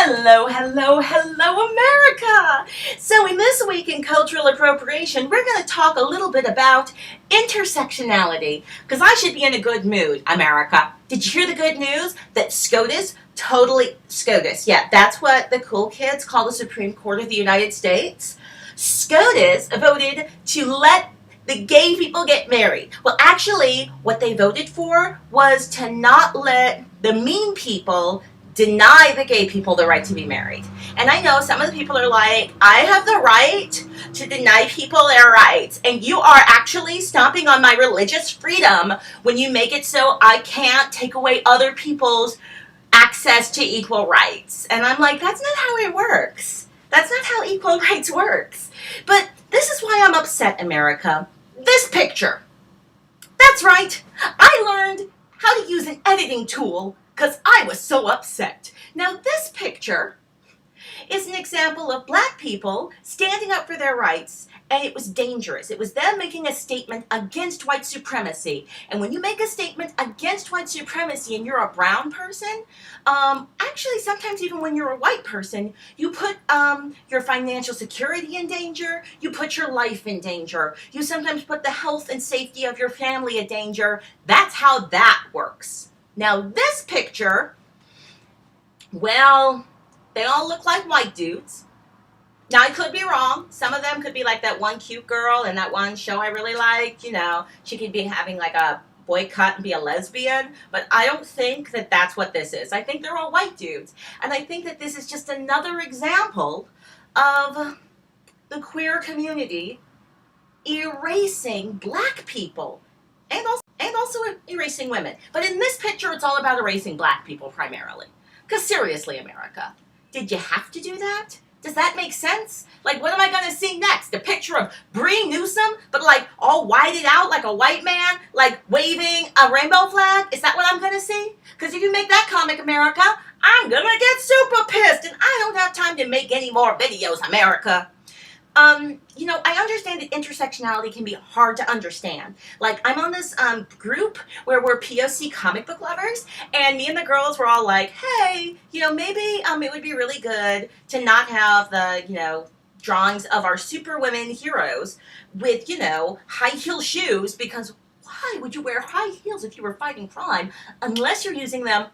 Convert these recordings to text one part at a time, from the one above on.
Hello, hello, hello, America! So in this week in Cultural Appropriation, we're going to talk a little bit about intersectionality, because I should be in a good mood, America. Did you hear the good news that SCOTUS, SCOTUS, yeah, that's what the cool kids call the Supreme Court of the United States. SCOTUS voted to let the gay people get married. Well, actually, what they voted for was to not let the mean people deny the gay people the right to be married. And I know some of the people are like, I have the right to deny people their rights, and you are actually stomping on my religious freedom when you make it so I can't take away other people's access to equal rights. And I'm like, that's not how it works. That's not how equal rights works. But this is why I'm upset, America. This picture. That's right. I learned how to use an editing tool because I was so upset. Now, this picture is an example of black people standing up for their rights, and it was dangerous. It was them making a statement against white supremacy. And when you make a statement against white supremacy and you're a brown person, actually sometimes even when you're a white person, you put your financial security in danger, you put your life in danger, you sometimes put the health and safety of your family in danger. That's how that works. Now this picture, well, they all look like white dudes. Now, I could be wrong. Some of them could be like that one cute girl in that one show I really liked. You know, she could be having like a boycott and be a lesbian. But I don't think that that's what this is. I think they're all white dudes. And I think that this is just another example of the queer community erasing black people and also erasing women. But in this picture, it's all about erasing black people primarily. Because seriously, America, did you have to do that? Does that make sense? Like, what am I going to see next? A picture of Bree Newsom, but like all whited out like a white man, like waving a rainbow flag? Is that what I'm going to see? Because if you make that comic, America, I'm going to get super pissed, and I don't have time to make any more videos, America. You know, I understand that intersectionality can be hard to understand. Like, I'm on this group where we're POC comic book lovers, and me and the girls were all like, hey, you know, maybe it would be really good to not have the, you know, drawings of our super women heroes with, you know, high heel shoes, because why would you wear high heels if you were fighting crime unless you're using them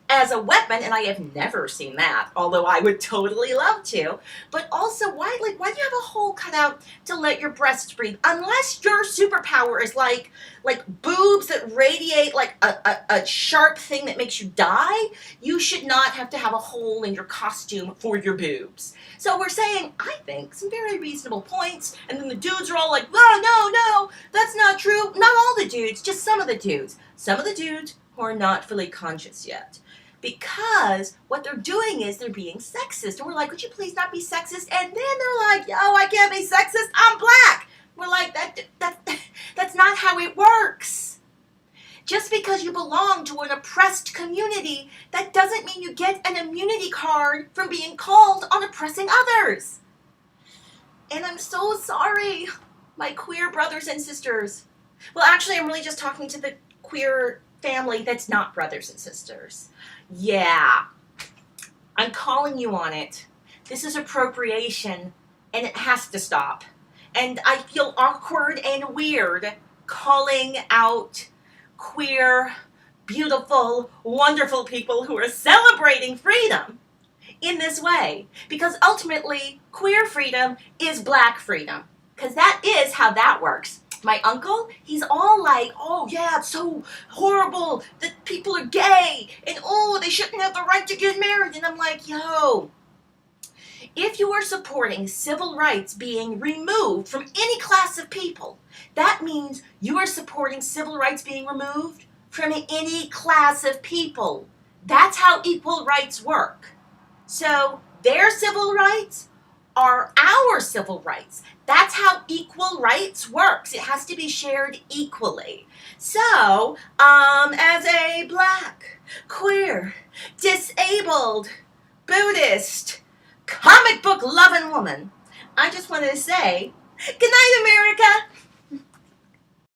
as a weapon? And I have never seen that, although I would totally love to. But also, why do you have a hole cut out to let your breasts breathe? Unless your superpower is like boobs that radiate like a sharp thing that makes you die, you should not have to have a hole in your costume for your boobs. So we're saying, I think, some very reasonable points, and then the dudes are all like, oh, no, that's not true. Not all the dudes, just some of the dudes. Some of the dudes who are not fully conscious yet. Because what they're doing is they're being sexist. And we're like, would you please not be sexist? And then they're like, yo, I can't be sexist, I'm black. We're like, that's not how it works. Just because you belong to an oppressed community, that doesn't mean you get an immunity card from being called on oppressing others. And I'm so sorry, my queer brothers and sisters. Well, actually, I'm really just talking to the queer family that's not brothers and sisters. Yeah, I'm calling you on it. This is appropriation, and it has to stop. And I feel awkward and weird calling out queer, beautiful, wonderful people who are celebrating freedom in this way. Because ultimately, queer freedom is black freedom. Because that is how that works. My uncle, he's all like, oh yeah, it's so horrible that people are gay, and oh, they shouldn't have the right to get married. And I'm like, yo, if you are supporting civil rights being removed from any class of people, that means you are supporting civil rights being removed from any class of people. That's how equal rights work. So their civil rights are our civil rights. That's how equal rights works. It has to be shared equally. So, as a black, queer, disabled, Buddhist, comic book loving woman, I just wanted to say, good night, America!